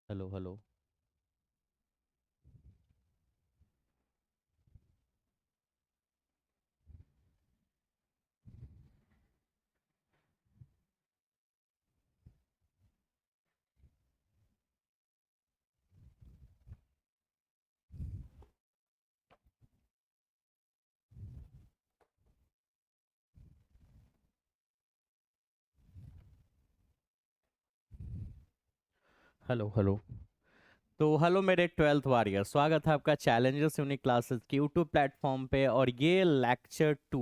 Hello hello. Hello hello. तो hello मेरे twelfth warrior, स्वागत है आपका चैलेंजर्स यूनिक क्लासेस के यूट्यूब प्लेटफॉर्म पे। और ये लेक्चर 2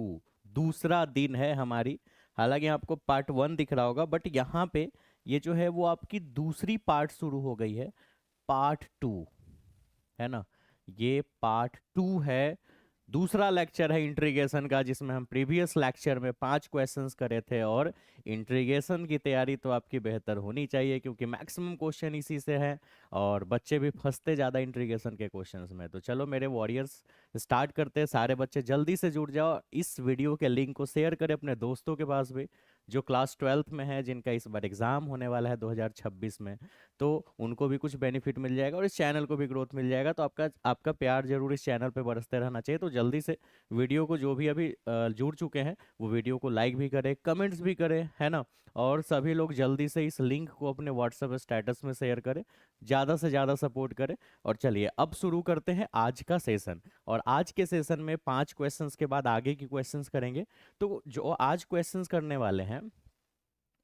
दूसरा दिन है हमारी। हालांकि आपको पार्ट 1 दिख रहा होगा, बट यहाँ पे ये जो है वो आपकी दूसरी पार्ट शुरू हो गई है। पार्ट 2 है ना। ये पार्ट 2 है। दूसरा लेक्चर है इंट्रीगेशन का, जिसमें हम प्रीवियस लेक्चर में 5 क्वेश्चंस करे थे। और इंट्रीगेशन की तैयारी तो आपकी बेहतर होनी चाहिए, क्योंकि मैक्सिमम क्वेश्चन इसी से है। और बच्चे भी फंसते ज़्यादा इंट्रीगेशन के क्वेश्चंस में। तो चलो मेरे वॉरियर्स, स्टार्ट करते हैं। सारे बच्चे जल्दी से जुड़ जाओ, इस वीडियो के लिंक को शेयर करें अपने दोस्तों के पास भी, जो क्लास 12th में है, जिनका इस बार एग्ज़ाम होने वाला है 2026 में। तो उनको भी कुछ बेनिफिट मिल जाएगा और इस चैनल को भी ग्रोथ मिल जाएगा। तो आपका आपका प्यार जरूर इस चैनल पे बरसते रहना चाहिए। तो जल्दी से वीडियो को, जो भी अभी जुड़ चुके हैं, वो वीडियो को लाइक भी करें, कमेंट्स भी करें, है ना। और सभी लोग जल्दी से इस लिंक को अपने व्हाट्सएप स्टेटस में शेयर करें, ज़्यादा से ज़्यादा सपोर्ट करें। और चलिए अब शुरू करते हैं आज का सेशन। और आज के सेशन में 5 क्वेश्चंस के बाद आगे की क्वेश्चंस करेंगे। तो जो आज क्वेश्चंस करने वाले हैं,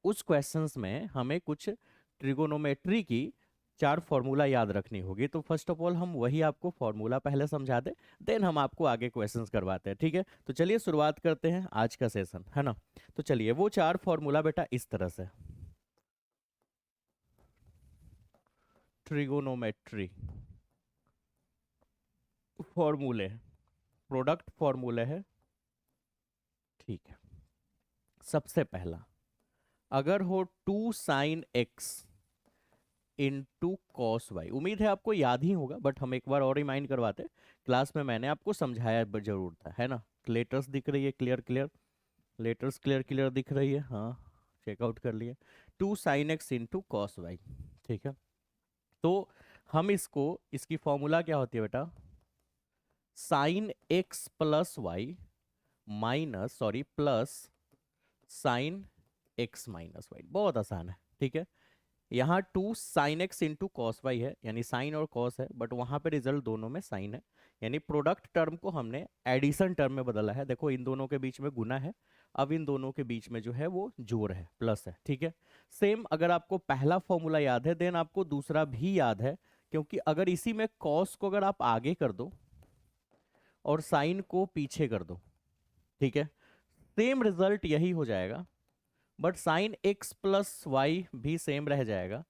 उस क्वेश्चंस में हमें कुछ ट्रिगोनोमेट्री की 4 फॉर्मूला याद रखनी होगी। तो फर्स्ट ऑफ ऑल हम वही आपको फॉर्मूला पहले समझा दें, देन हम आपको आगे क्वेश्चंस करवाते हैं, ठीक है। तो चलिए शुरुआत करते हैं आज का सेशन, है ना। तो चलिए वो 4 फॉर्मूला बेटा इस तरह से। ट्रिगोनोमेट्री फॉर्मूले, प्रोडक्ट फॉर्मूले है, ठीक है। सबसे पहला, अगर हो 2 sin x into cos y, उम्मीद है आपको याद ही होगा, बट हम एक बार और रिमाइंड करवाते। क्लास में मैंने आपको समझाया जरूर था, है ना। लेटर्स दिख रही है, clear clear. Letters clear clear दिख रही है, हाँ। चेकआउट कर लिए। 2 sin x into cos y, ठीक है। तो हम इसको, इसकी फॉर्मूला क्या होती है बेटा? sin x + y minus, sorry, plus sin x - y। बहुत आसान है, ठीक है। यहाँ 2 sin x into cos y है, यानी साइन और कॉस है, बट वहां पे रिजल्ट दोनों में साइन है। यानी प्रोडक्ट टर्म को हमने एडिशन टर्म में बदला है। देखो इन दोनों के बीच में गुना है, अब इन दोनों के बीच में जो है वो जोड़ है, प्लस है, ठीक है। सेम, अगर आपको पहला फॉर्मूला याद है, देन आपको दूसरा भी याद है। क्योंकि अगर इसी में कॉस को अगर आप आगे कर दो और साइन को पीछे कर दो, ठीक है, सेम रिजल्ट यही हो जाएगा। But sine x plus y भी सेम रह जाएगा,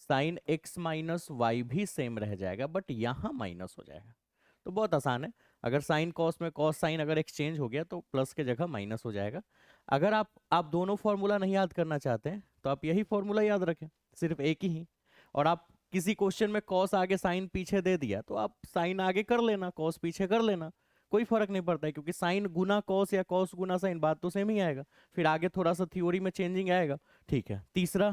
साइन एक्स माइनस वाई भी सेम रह जाएगा, बट यहाँ माइनस हो जाएगा। तो बहुत आसान है। अगर साइन कॉस में कॉस साइन अगर एक्सचेंज हो गया तो प्लस के जगह माइनस हो जाएगा। अगर आप दोनों फॉर्मूला नहीं याद करना चाहते हैं तो आप यही फॉर्मूला याद रखें, सिर्फ एक ही। और आप किसी क्वेश्चन में कॉस आगे साइन पीछे दे दिया तो आप साइन आगे कर लेना, कॉस पीछे कर लेना, कोई फर्क नहीं पड़ता है। क्योंकि साइन गुना कॉस या कॉस गुना साइन, बात तो सेम ही आएगा। फिर आगे थोड़ा सा थ्योरी में चेंजिंग आएगा, ठीक है। तीसरा,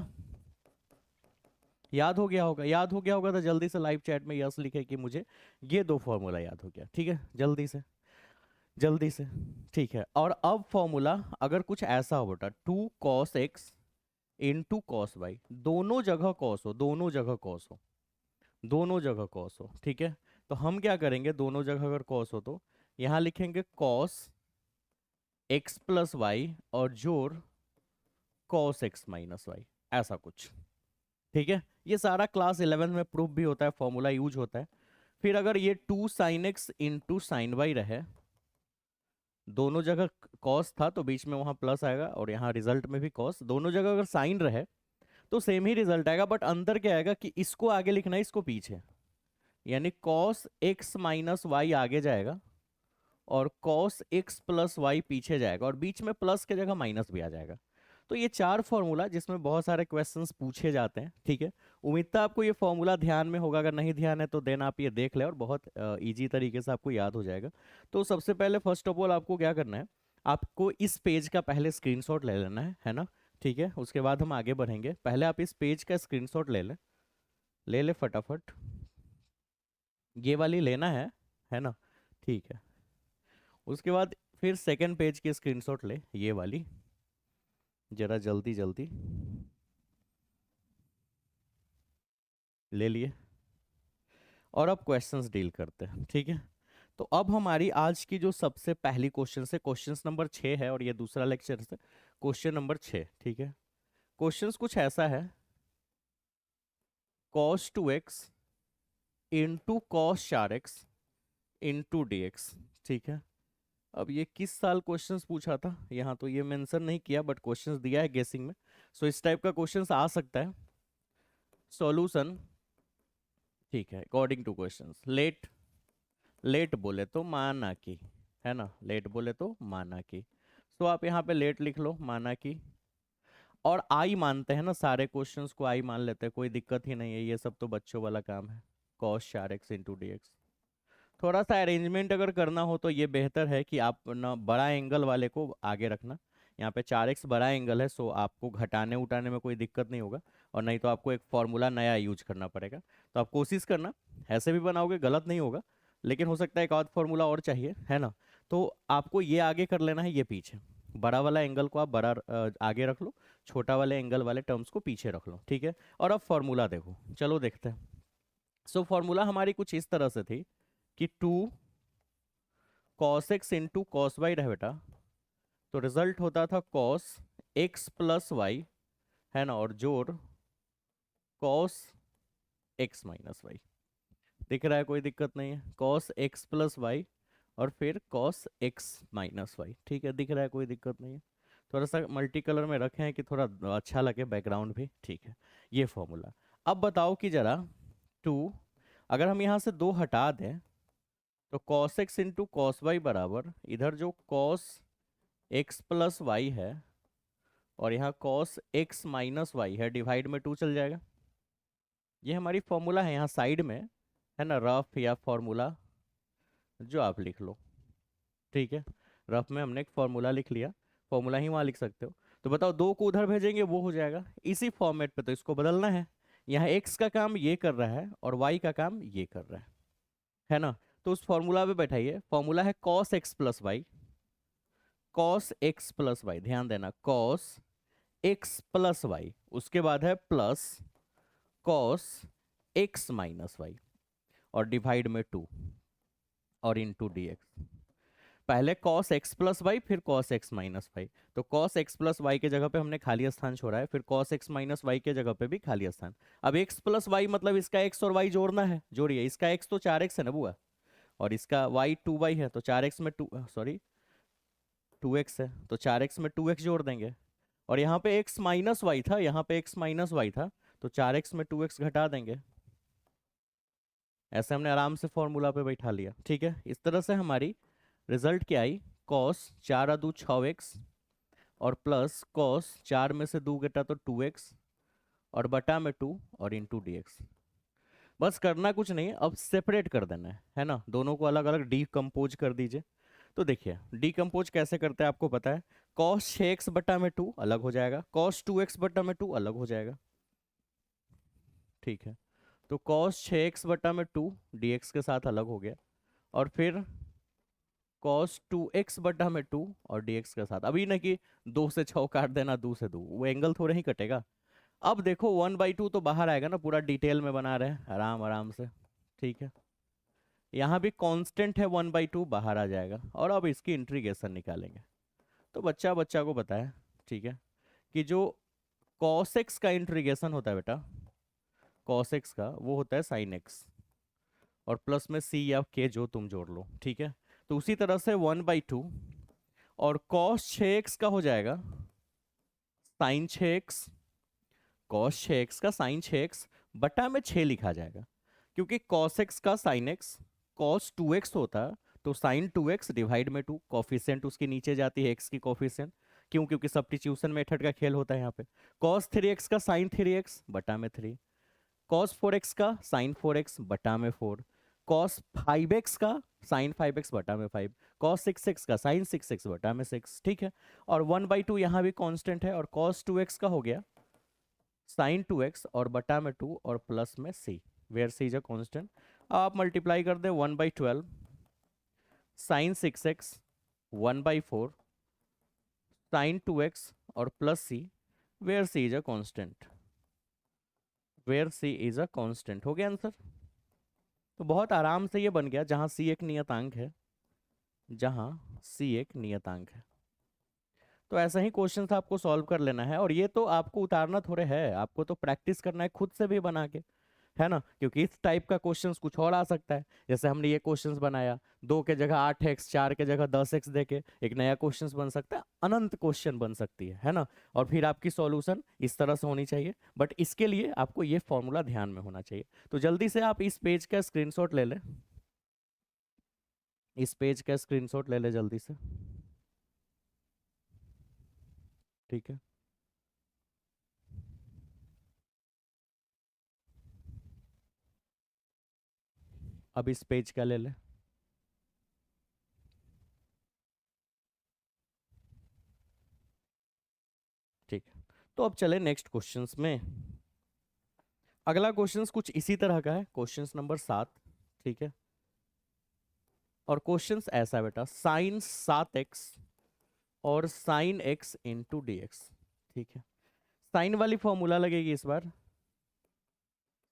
याद हो गया होगा, याद हो गया होगा तो जल्दी से लाइव चैट में यस लिखे कि मुझे ये 2 फॉर्मूला याद हो गया, ठीक है। जल्दी से, जल्दी से, ठीक है। और अब फॉर्मूला अगर कुछ ऐसा हो बेटा, 2 cos x into cos y, दोनों जगह कॉस हो, दोनों जगह कॉस हो, दोनों जगह कॉस हो, ठीक है। तो हम क्या करेंगे, दोनों जगह अगर कॉस हो तो यहाँ लिखेंगे कॉस एक्स प्लस वाई और जोड़ कॉस एक्स माइनस वाई, ऐसा कुछ, ठीक है। ये सारा क्लास 11 में प्रूफ भी होता है, फॉर्मूला यूज होता है। फिर अगर ये 2 sin x into sine y रहे, दोनों जगह कॉस था तो बीच में वहां प्लस आएगा, और यहाँ रिजल्ट में भी कॉस, दोनों जगह अगर साइन रहे तो सेम ही रिजल्ट आएगा। बट अंतर क्या आएगा कि इसको आगे लिखना है, इसको पीछे। यानी कॉस एक्स माइनस वाई आगे जाएगा और कॉस एक्स प्लस वाई पीछे जाएगा, और बीच में प्लस की जगह माइनस भी आ जाएगा। तो ये 4 फॉर्मूला जिसमें बहुत सारे क्वेश्चंस पूछे जाते हैं, ठीक है। उम्मीद है आपको ये फॉर्मूला ध्यान में होगा, अगर नहीं ध्यान है तो देन आप ये देख ले और बहुत इजी तरीके से आपको याद हो जाएगा। तो सबसे पहले फर्स्ट ऑफ ऑल आपको क्या करना है, आपको इस पेज का पहले स्क्रीनशॉट ले लेना है ना। ठीक है, उसके बाद हम आगे बढ़ेंगे। पहले आप इस पेज का स्क्रीनशॉट ले लें। ले ले फटाफट, ये वाली लेना है ना? ठीक है। उसके बाद फिर सेकंड पेज की स्क्रीनशॉट ले, ये वाली, जरा जल्दी जल्दी। ले लिए। और अब क्वेश्चंस डील करते हैं, ठीक है? तो अब हमारी आज की जो सबसे पहली क्वेश्चन है, क्वेश्चन नंबर 6 है, और ये दूसरा लेक्चर है, क्वेश्चन नंबर 6, ठीक है? क्वेश्चंस कुछ ऐसा है, cos 2x into cos 4x into D x, ठीक है? अब ये किस साल क्वेश्चंस पूछा था, यहाँ तो ये मेंशन नहीं किया, बट क्वेश्चंस दिया है गेसिंग में। सो इस टाइप का क्वेश्चंस आ सकता है। सॉल्यूशन, ठीक है, according to questions, let, let बोले तो माना की, है ना? लेट बोले तो माना की। सो आप यहाँ पे लेट लिख लो, माना की, और आई मानते हैं ना, सारे क्वेश्चंस को आई मान लेते हैं, कोई दिक्कत ही नहीं है, ये सब तो बच्चों वाला काम है। Cos 4x into D x. थोड़ा सा अरेंजमेंट अगर करना हो तो ये बेहतर है कि आप ना बड़ा एंगल वाले को आगे रखना। यहाँ पे 4x बड़ा एंगल है, सो आपको घटाने उठाने में कोई दिक्कत नहीं होगा, और नहीं तो आपको एक फॉर्मूला नया यूज करना पड़ेगा। तो आप कोशिश करना, ऐसे भी बनाओगे गलत नहीं होगा, लेकिन हो सकता है एक आध फॉर्मूला और चाहिए, है ना? तो आपको ये आगे कर लेना है, ये पीछे। बड़ा वाला एंगल को आप बड़ा आगे रख लो, छोटा वाले एंगल वाले टर्म्स को पीछे रख लो, ठीक है? और अब फॉर्मूला देखो, चलो देखते हैं। सो फॉर्मूला हमारी कुछ इस तरह से थी कि 2 cos x into cos y रहे बेटा, तो रिजल्ट होता था cos x प्लस वाई, है ना? और जोड़ cos x माइनस वाई। दिख रहा है? कोई दिक्कत नहीं है, cos x प्लस वाई और फिर cos x माइनस वाई, ठीक है? दिख रहा है? कोई दिक्कत नहीं है। थोड़ा सा मल्टी कलर में रखे हैं कि थोड़ा अच्छा लगे बैकग्राउंड भी, ठीक है? ये फॉर्मूला। अब बताओ कि जरा 2, अगर हम यहाँ से 2 हटा दें तो cos x into cos y बराबर, इधर जो cos x प्लस वाई है और यहाँ cos x माइनस वाई है, डिवाइड में 2 चल जाएगा। ये हमारी फॉर्मूला है यहाँ साइड में, है ना? रफ या फॉर्मूला जो आप लिख लो, ठीक है? रफ में हमने एक फॉर्मूला लिख लिया, फॉर्मूला ही वहाँ लिख सकते हो। तो बताओ, 2 को उधर भेजेंगे वो हो जाएगा इसी फॉर्मेट पे, तो इसको बदलना है। यहाँ x का काम ये कर रहा है और y का काम ये कर रहा है ना? तो उस फॉर्मूला पे बैठाइए, फॉर्मूला है cos x plus y, cos x plus y, ध्यान देना, cos x प्लस वाई, उसके बाद है plus cos x minus y, और डिवाइड में 2 और इंटू डी एक्स। पहले cos x प्लस वाई, फिर cos x माइनस वाई। तो cos x प्लस वाई के जगह पे हमने खाली स्थान छोड़ा है, फिर cos x माइनस वाई के जगह पे भी खाली स्थान। अब x प्लस वाई मतलब इसका x और y जोड़ना है, जोड़िए। इसका x तो 4x है ना बुआ, और इसका y 2y है, तो 4x में 2, सॉरी 2x है, तो 4x में 2x जोड़ देंगे। और यहाँ पे x माइनस वाई था, यहाँ पे x माइनस वाई था, तो 4x में 2x घटा देंगे। ऐसे हमने आराम से फॉर्मूला पे बैठा लिया, ठीक है? इस तरह से हमारी रिजल्ट क्या आई, कॉस 4 आ 2 6x, और प्लस कॉस 4 में से 2 घटा तो 2x, और बटा में 2 और इंटू डी एक्स। बस करना कुछ नहीं है, अब सेपरेट कर देना है ना? दोनों को अलग अलग डीकम्पोज कर दीजिए। तो देखिए डीकम्पोज कैसे करते हैं आपको पता है, कॉस 6x बटा में 2 अलग हो जाएगा, कॉस 2x बटा में 2 अलग हो जाएगा, ठीक है? तो कॉस 6x बटा में 2 dx के साथ अलग हो गया, और फिर कॉस 2x बटा में 2 और dx के साथ। अभी ना कि 2 से 6 काट देना, 2 से 2, वो एंगल थोड़े ही कटेगा। अब देखो 1/2 तो बाहर आएगा ना, पूरा डिटेल में बना रहे हैं आराम आराम से, ठीक है? यहाँ भी कांस्टेंट है, 1/2 बाहर आ जाएगा, और अब इसकी इंटीग्रेशन निकालेंगे। तो बच्चा बच्चा को पता है, ठीक है, कि जो cos x का इंटीग्रेशन होता है बेटा, cos x का वो होता है sin x, और प्लस में c या k जो तुम जोड़ लो, ठीक है? तो उसी तरह से 1/2, और cos 6x का हो जाएगा sin 6x, cos 6x का sin 6x बटा में 6 लिखा जाएगा, क्योंकि cos x का sin x cos 2x होता है, तो sin 2x डिवाइड में 2, कॉफिशिएंट उसके नीचे जाती है x की कॉफिशिएंट, क्यों? क्योंकि सब्स्टिट्यूशन मेथड का खेल होता है यहाँ पे। cos 3x का sin 3x बटा में 3, cos 4x का sin 4x बटा में 4, cos 5x का sin 5x बटा में 5, cos 6x का sin 6x बटा में 6, ठीक है? और 1/2 यहाँ भी कांस्टेंट है, और cos 2x का हो गया साइन 2x और बटा में 2 और प्लस में c, where c is a constant. अब आप मल्टीप्लाई कर दें 1/12 साइन 6x 1/4 साइन 2x और plus c, where c is a constant, where c is a constant. हो गया आंसर। तो बहुत आराम से ये बन गया, जहां c एक नियतांक है, जहां c एक नियतांक है। तो ऐसा ही क्वेश्चन आपको सॉल्व कर लेना है, और ये तो आपको उतारना थोड़े है, आपको तो प्रैक्टिस करना है खुद से भी बना के, है ना, क्योंकि इस टाइप का क्वेश्चंस कुछ और आ सकता है। जैसे हमने ये क्वेश्चंस बनाया, 2 के जगह 8x, 4 के जगह 10x देके एक नया क्वेश्चंस बन सकता है, अनंत क्वेश्चन बन सकती है ना। और फिर आपकी सॉल्यूशन इस तरह से होनी चाहिए, बट इसके लिए आपको ये फॉर्मूला ध्यान में होना चाहिए। तो जल्दी से आप इस पेज का स्क्रीनशॉट ले लें, इस पेज का स्क्रीनशॉट ले लें जल्दी से, ठीक है। अब इस पेज का ले लें, ठीक है। तो अब चले नेक्स्ट क्वेश्चंस में। अगला क्वेश्चंस कुछ इसी तरह का है, क्वेश्चंस नंबर 7, ठीक है। और क्वेश्चंस ऐसा है बेटा, साइन 7x और sine x into D x, ठीक है। साइन वाली फॉर्मूला लगेगी इस बार,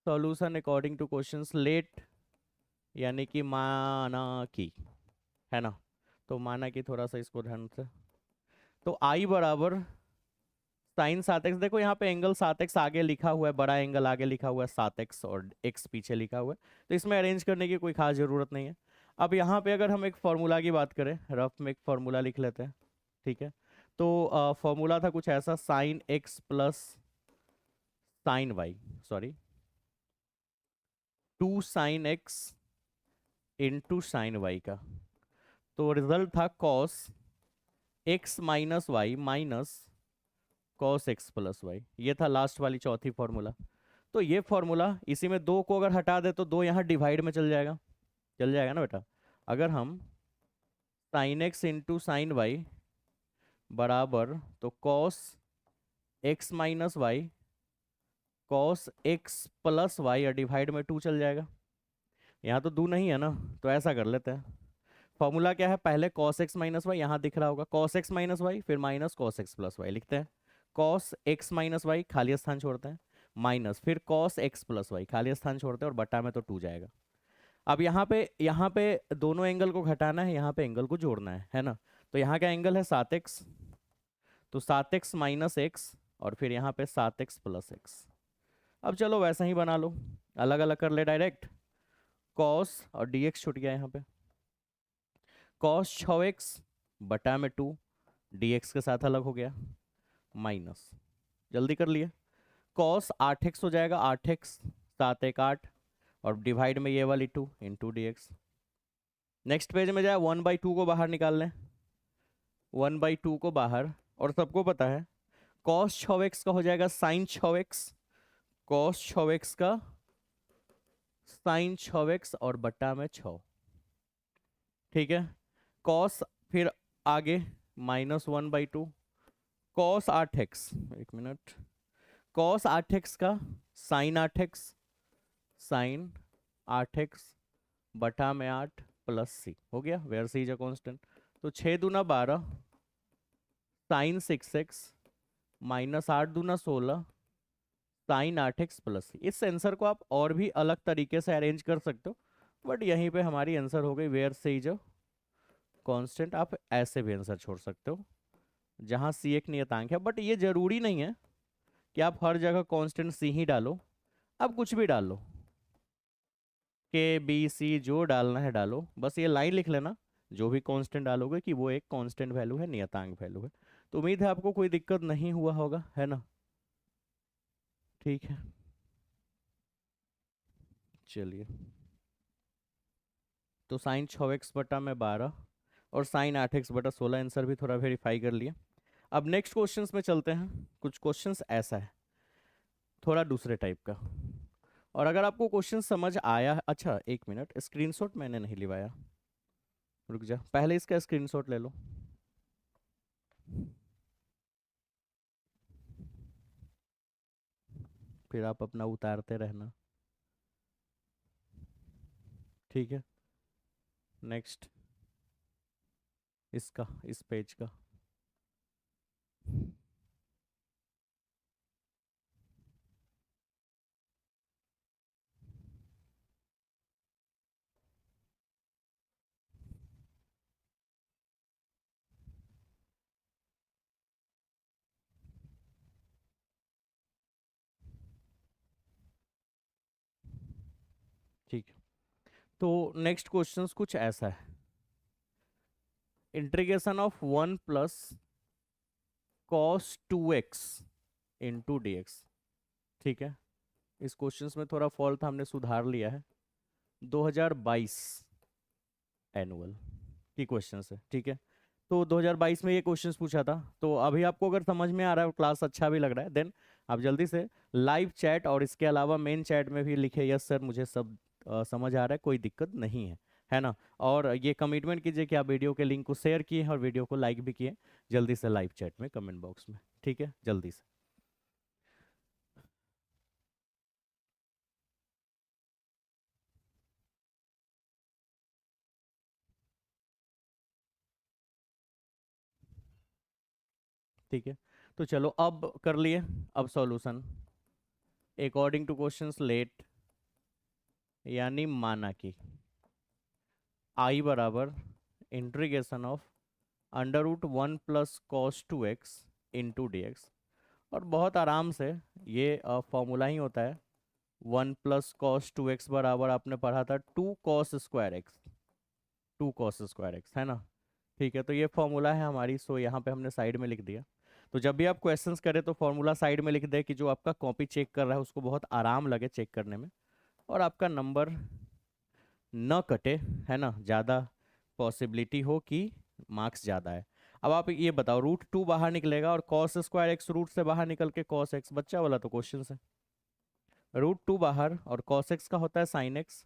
solution according to questions let, यानी कि माना की, है ना। तो माना कि थोड़ा सा इसको ध्यान से, तो आई बराबर साइन 7x, देखो यहाँ पे एंगल 7x आगे लिखा हुआ है, बड़ा एंगल आगे लिखा हुआ है 7x और x पीछे लिखा हुआ है, तो इसमें अरेंज करने की कोई खास जरूरत नहीं है। अब यहाँ पे अगर हम एक फॉर्मूला की बात करें, रफ में एक फॉर्मूला लिख लेते हैं, ठीक है। तो फॉर्मूला था कुछ ऐसा, sine x plus sine y, sorry 2 sine x into sine y का, तो रिजल्ट था cos x minus y minus cos x plus y, ये था लास्ट वाली चौथी फॉर्मूला। तो ये फॉर्मूला, इसी में 2 को अगर हटा दे तो 2 यहाँ डिवाइड में चल जाएगा, चल जाएगा ना बेटा। अगर हम sine x into sine y बराबर, तो cos x minus y cos x plus y, और डिवाइड में 2 चल जाएगा, यहाँ तो 2 नहीं है ना। तो ऐसा कर लेते हैं, फॉर्मूला क्या है, पहले कॉस एक्स माइनस वाई, यहाँ दिख रहा होगा कॉस एक्स माइनस वाई, फिर minus cos x plus y लिखते हैं। कॉस एक्स माइनस वाई खाली स्थान छोड़ते हैं, माइनस फिर कॉस एक्स प्लस वाई खाली स्थान छोड़ते हैं, और बटा में तो 2 जाएगा। अब यहाँ पे दोनों एंगल को घटाना है, यहाँ पे एंगल को जोड़ना है ना। तो यहाँ का एंगल है 7x, तो 7x माइनस एक्स, और फिर यहाँ पे 7x प्लस एक्स। अब चलो वैसा ही बना लो, अलग अलग कर ले डायरेक्ट, कॉस और dx छूट गया यहाँ पे, कॉस 6x बटा में 2, dx के साथ अलग हो गया, माइनस, जल्दी कर लिए, कॉस 8x हो जाएगा, 8x 7 1 8, और डिवाइड में ये वाली 2 into D x. Next page में जाए, 1/2 को बाहर निकाल लें, 1/2 को बाहर, और सबको पता है कॉस 6x का हो जाएगा साइन 6x, कॉस 6x का साइन 6x और बटा में 6, ठीक है। कॉस फिर आगे -1/2, कॉस 8x, एक मिनट, कॉस 8x का साइन 8x, साइन 8x बटा में 8 प्लस सी, हो गया, where C is a constant. तो 6 दूना 12 साइन 6x माइनस 8 दूना 16 साइन 8x प्लस सी। इस आंसर को आप और भी अलग तरीके से अरेंज कर सकते हो, बट यहीं पे हमारी आंसर हो गई where C is a constant. आप ऐसे भी आंसर छोड़ सकते हो, जहां सी एक नियतांक है, बट ये जरूरी नहीं है कि आप हर जगह कांस्टेंट सी ही डालो, आप कुछ भी डाल लो, के बी सी जो डालना है डालो, बस ये लाइन लिख लेना, जो भी कांस्टेंट डालोगे कि वो एक कांस्टेंट वैल्यू है, नियतांक वैल्यू है। तो उम्मीद है आपको कोई दिक्कत नहीं हुआ होगा, है ना, ठीक है। चलिए, तो साइन 6x बटा में 12 और साइन 8x बटा 16 आंसर भी थोड़ा वेरीफाई कर लिया। अब नेक्स्ट क्वेश्चंस में चलते हैं, कुछ क्वेश्चंस ऐसा है, थोड़ा दूसरे टाइप का। और अगर आपको क्वेश्चन समझ आया, अच्छा एक मिनट, स्क्रीनशॉट मैंने नहीं लिवाया, रुक जा, पहले इसका स्क्रीनशॉट ले लो। फिर आप अपना उतारते रहना। ठीक है, नेक्स्ट इसका, इस पेज का। ठीक है, तो नेक्स्ट क्वेश्चंस कुछ ऐसा है। Integration of 1 + cos 2x into D x. ठीक है, इस क्वेश्चंस में थोड़ा फॉल्ट हमने सुधार लिया है। 2022 एनुअल की क्वेश्चंस है। ठीक है, तो 2022 में ये क्वेश्चंस पूछा था। तो अभी आपको अगर समझ में आ रहा है और क्लास अच्छा भी लग रहा है, देन आप जल्दी से लाइव चैट और इसके अलावा मेन चैट में भी लिखे यस सर मुझे सब समझ आ रहा है, कोई दिक्कत नहीं है ना। और ये कमिटमेंट कीजिए कि आप वीडियो के लिंक को शेयर किए और वीडियो को लाइक भी किए जल्दी से लाइव चैट में कमेंट बॉक्स में। ठीक है, जल्दी से। ठीक है, तो चलो अब कर लिए। अब solution according to questions let, यानी माना कि आई बराबर integration of √1 + cos 2x into D x. और बहुत आराम से ये फॉर्मूला ही होता है। 1 + cos 2x बराबर आपने पढ़ा था 2 cos²x, 2 cos²x है ना। ठीक है, तो ये फॉर्मूला है हमारी, सो यहाँ पे हमने साइड में लिख दिया। तो जब भी आप क्वेश्चंस करें तो फॉर्मूला साइड में लिख दे कि जो आपका कॉपी चेक कर रहा है उसको बहुत आराम लगे चेक करने में, और आपका नंबर न कटे, है ना, ज़्यादा पॉसिबिलिटी हो कि मार्क्स ज़्यादा है। अब आप ये बताओ, √2 बाहर निकलेगा और cos²x रूट से बाहर निकल के cos x, बच्चा वाला तो क्वेश्चन है। √2 बाहर और cos x का होता है sin x,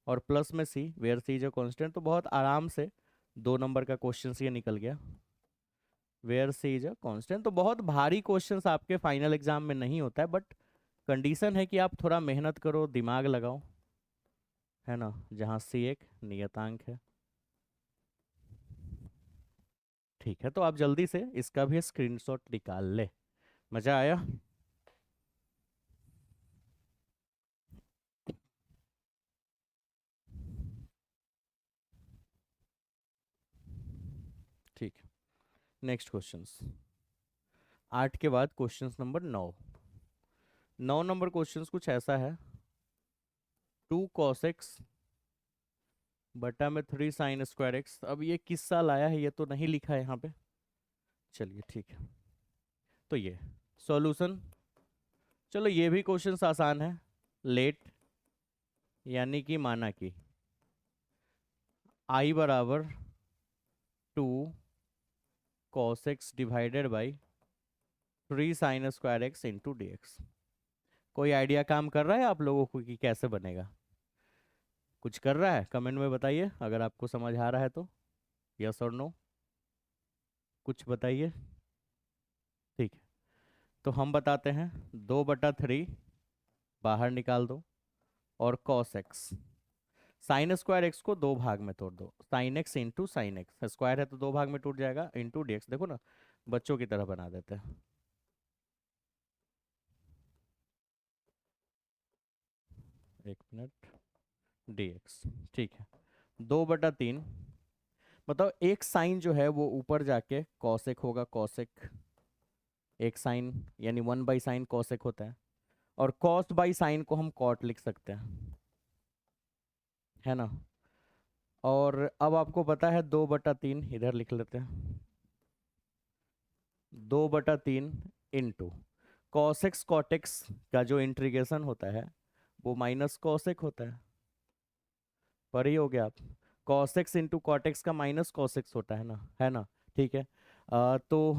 और प्लस में c where c is a constant. तो बहुत आराम से 2 नंबर का क्वेश्चन ये निकल गया, where c is a constant. तो बहुत भारी क्वेश्चंस आपके फाइनल एग्जाम में नहीं होता है, बट कंडीशन है कि आप थोड़ा मेहनत करो, दिमाग लगाओ, है ना, जहाँ c एक नियतांक है। ठीक है, तो आप जल्दी से इसका भी स्क्रीनशॉट निकाल ले। मजा आया? ठीक है, नेक्स्ट क्वेश्चंस। 8 के बाद क्वेश्चंस नंबर 9। 9 नंबर क्वेश्चंस कुछ ऐसा है। 2 cos x बटा में 3 sin²x। अब ये किस साल आया है ये तो नहीं लिखा है यहाँ पे। चलिए ठीक है, तो ये सॉल्यूशन। चलो ये भी क्वेश्चंस आसान है। लेट, यानी कि माना कि आई बराबर 2 cos x divided by 3 sin² x into D x. कोई आइडिया काम कर रहा है आप लोगों को कि कैसे बनेगा? कुछ कर रहा है? कमेंट में बताइए अगर आपको समझ आ रहा है तो, यस और नो, कुछ बताइए। ठीक है, तो हम बताते हैं। 2/3 बाहर निकाल दो, और cos x, sin²x को 2 भाग में तोड़ दो। sin x into sine x, square है तो 2 भाग में टूट जाएगा, इंटू डी एक्स। देखो ना, बच्चों की तरह बना देते हैं। एक मिनट, डी एक्स। ठीक है, 2/3। बताओ एक साइन जो है वो ऊपर जाके कॉसेक होगा, कॉसेक। एक साइन यानी 1/sin कॉसेक होता है, और cos/sin को हम कॉट लिख सकते हैं, है ना। और अब आपको पता है 2/3, इधर लिख लेते हैं। 2/3 इंटू कॉसेक्स कॉटेक्स का जो इंटीग्रेशन होता है वो माइनस कॉसेक होता है। पर ही हो गया आप, कॉसेक्स इंटू कॉटेक्स का माइनस कॉसेक्स होता है ना, है ना। ठीक है, तो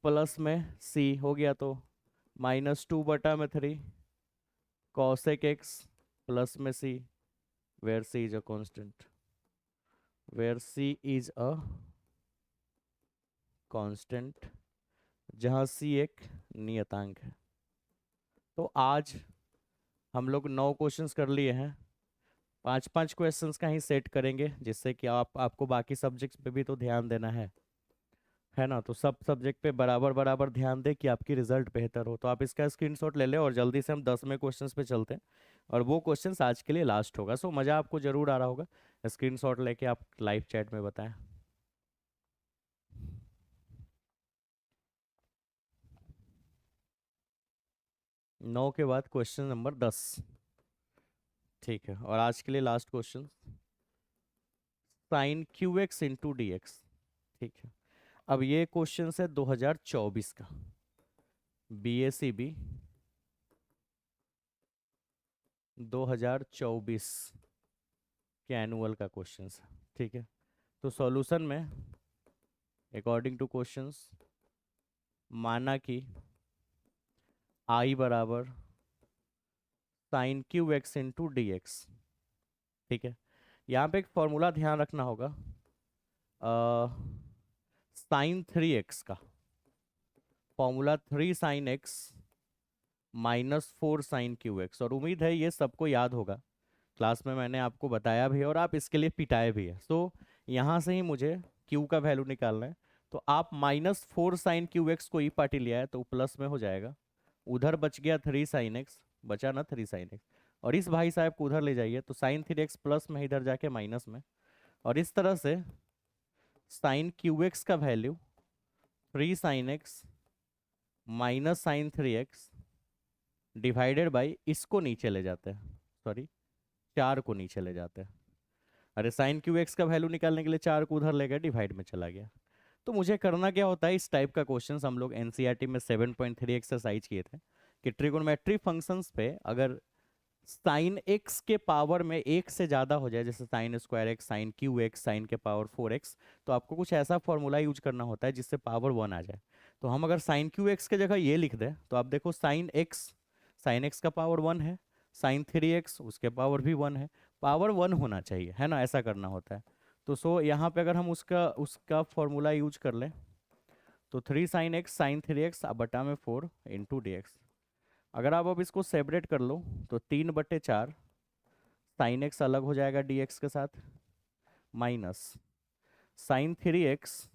प्लस में सी हो गया, तो -2/3 कॉसेक एक्स प्लस में C, where C is a constant, where C is a constant, जहाँ सी एक नियतांक है। तो आज हम लोग 9 क्वेश्चंस कर लिए हैं। 5-5 क्वेश्चंस का ही सेट करेंगे, जिससे कि आपको बाकी सब्जेक्ट्स पे भी तो ध्यान देना है ना। तो सब सब्जेक्ट पे बराबर बराबर ध्यान दे कि आपकी रिजल्ट बेहतर हो। तो आप इसका स्क्रीनशॉट ले लें और जल्दी से हम 10वें क्वेश्चंस पे चलते हैं। और वो क्वेश्चंस आज के लिए लास्ट होगा। सो मज़ा आपको ज़रूर आ रहा होगा। स्क्रीनशॉट लेके आप लाइव चैट में बताएं। 9 के बाद क्वेश्चन नंबर 10। ठीक है, और आज के लिए last question, sine cube x into D x. ठीक है, अब ये क्वेश्चन है 2024 का, बी ए सी बी 2024 के एनुअल का क्वेश्चन है। ठीक है, तो सॉल्यूशन में अकॉर्डिंग टू क्वेश्चंस माना कि आई बराबर sine cube x into D x. ठीक है, यहाँ पे एक फॉर्मूला ध्यान रखना होगा, साइन 3x का formula 3 sine x minus 4 sine cube x. और उम्मीद है ये सबको याद होगा, क्लास में मैंने आपको बताया भी है और आप इसके लिए पिटाए भी है। सो यहाँ से ही मुझे q का वैल्यू निकालना है। तो आप -4 साइन क्यू एक्स को ई पार्टी लिया है तो प्लस में हो जाएगा, उधर बच गया 3 साइन एक्स, बचा ना 3 साइन एक्स, और इस भाई साहब को उधर ले जाइए तो साइन 3x प्लस में इधर जाके माइनस में। और इस तरह से साइन क्यू एक्स का value 3 sine x minus sine 3x divided by इसको नीचे ले जाते हैं, सॉरी 4 को नीचे ले जाते हैं। अरे साइन क्यू एक्स का वैल्यू निकालने के लिए 4 को उधर ले गए, डिवाइड में चला गया। तो मुझे करना क्या होता है, इस टाइप का क्वेश्चन हम लोग एनसीईआरटी में 7.3 एक्सरसाइज किए थे कि ट्रिगोनोमेट्री फंक्शंस पे अगर साइन एक्स के पावर में एक से ज़्यादा हो जाए, जैसे sine square x, sine cube x, sine के पावर 4x, तो आपको कुछ ऐसा फॉर्मूला यूज करना होता है जिससे पावर 1 आ जाए। तो हम अगर साइन क्यू एक्स के जगह ये लिख दें तो आप देखो साइन एक्स का पावर 1 है, साइन 3x उसके पावर भी 1 है, पावर 1 होना चाहिए, है ना, ऐसा करना होता है। तो सो यहाँ पे अगर हम उसका उसका फॉर्मूला यूज कर लें तो 3 साइन एक्स साइन 3x बटा में 4 इंटू डी एक्स। अगर आप अब इसको सेपरेट कर लो तो 3/4 साइन एक्स अलग हो जाएगा डी एक्स के साथ, माइनस साइन 3x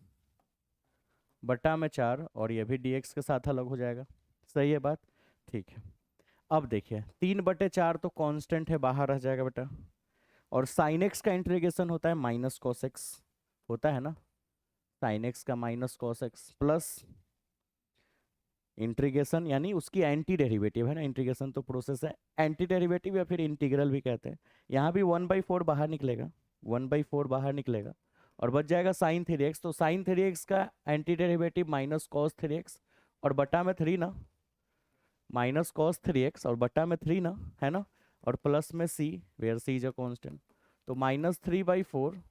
बटा में 4 और ये भी डी एक्स के साथ अलग हो जाएगा। सही है बात? ठीक है, अब देखिए 3/4 तो कांस्टेंट है, बाहर रह जाएगा बेटा। और साइन एक्स का इंटीग्रेशन होता है माइनस कॉस एक्स, होता है ना, साइन एक्स का minus cos x plus integration यानी उसकी एंटी डेरिवेटिव है ना, इंटीग्रेशन तो प्रोसेस है, एंटी डेरिवेटिव या फिर इंटीग्रल भी कहते हैं। यहाँ भी 1/4 बाहर निकलेगा, 1/4 बाहर निकलेगा और बच जाएगा साइन 3x। तो साइन 3x का anti derivative minus cos 3x और बटा में 3 ना, माइनस कॉस 3x और बटा में 3 ना, है ना, और प्लस में c where c is a constant. तो -3/4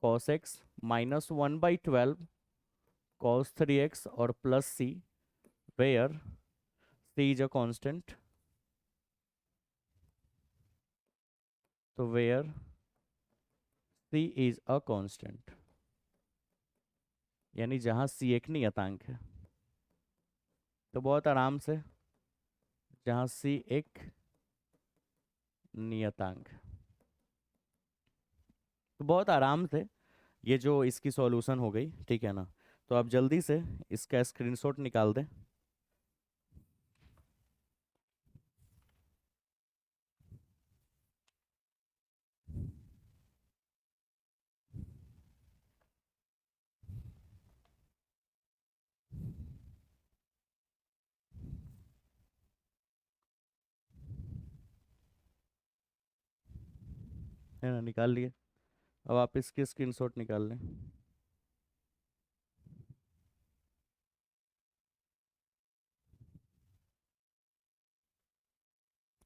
cos x minus 1/12 cos 3x और plus c where c is a constant, तो where c is a constant यानी जहां c एक नियतांक है। तो बहुत आराम से जहां c एक नियतांक है, तो बहुत आराम से ये जो इसकी सॉल्यूशन हो गई, ठीक है ना। तो आप जल्दी से इसका स्क्रीनशॉट निकाल दें। है ना, निकाल लिए। अब आप इसकी स्क्रीनशॉट निकाल लें।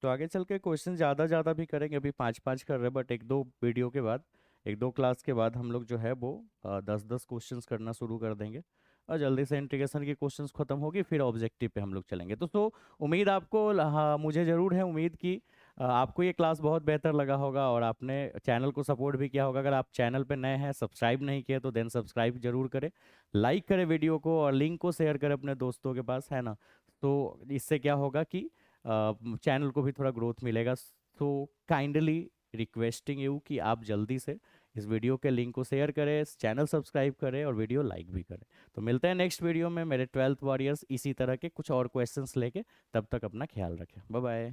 तो आगे चल के क्वेश्चन ज़्यादा ज़्यादा भी करेंगे, अभी 5-5 कर रहे हैं, बट एक दो वीडियो के बाद, एक दो क्लास के बाद हम लोग जो है वो 10-10 क्वेश्चंस करना शुरू कर देंगे। और जल्दी से इंटीग्रेशन की क्वेश्चंस खत्म होगी, फिर ऑब्जेक्टिव पे हम लोग चलेंगे। तो उम्मीद आपको, हाँ मुझे ज़रूर है उम्मीद कि आपको ये क्लास बहुत बेहतर लगा होगा और आपने चैनल को सपोर्ट भी किया होगा। अगर आप चैनल पे नए हैं, सब्सक्राइब नहीं किए तो देन सब्सक्राइब जरूर करें, लाइक करें वीडियो को और लिंक को शेयर करें अपने दोस्तों के पास, है ना। तो इससे क्या होगा कि चैनल को भी थोड़ा ग्रोथ मिलेगा। सो काइंडली रिक्वेस्टिंग यू कि आप जल्दी से इस वीडियो के लिंक को शेयर करें, चैनल सब्सक्राइब करें और वीडियो लाइक भी करें। तो मिलते हैं नेक्स्ट वीडियो में मेरे 12th वॉरियर्स इसी तरह के कुछ और क्वेश्चंस लेके। तब तक अपना ख्याल रखें। Bye bye.